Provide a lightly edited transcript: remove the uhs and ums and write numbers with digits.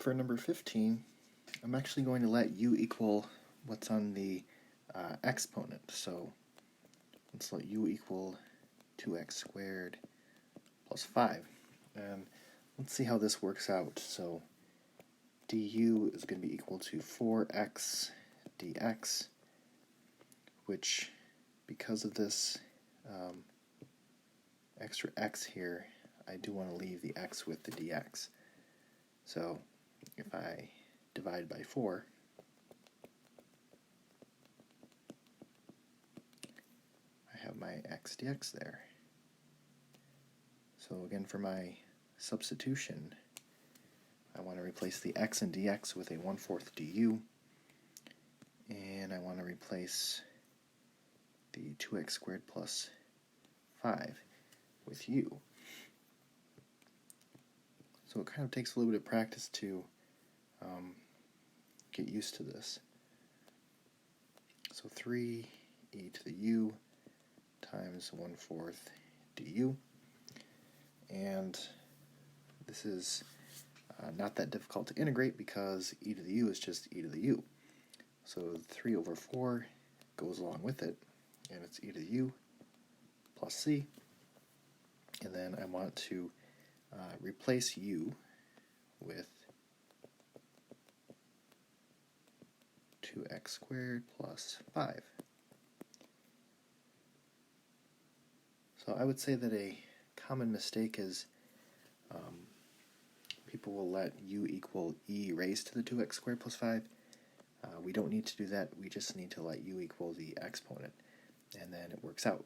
for number 15, I'm actually going to let u equal what's on the exponent. So let's let u equal 2x squared plus 5. And let's see how this works out. So du is going to be equal to 4x dx, which, because of this extra x here, I do want to leave the x with the dx. So if I divide by 4, I have my x dx there. So again, for my substitution, I want to replace the x and dx with a 1/4 du, and I want to replace the 2x squared plus 5 with u. So it kind of takes a little bit of practice to get used to this. So 3e to the u times 1/4 du, and this is not that difficult to integrate because e to the u is just e to the u. So 3 over 4 goes along with it, and it's e to the u plus c. And then I want to replace u with 2x squared plus 5. So I would say that a common mistake is people will let u equal e raised to the 2x squared plus 5. We don't need to do that. We just need to let u equal the exponent, and then it works out.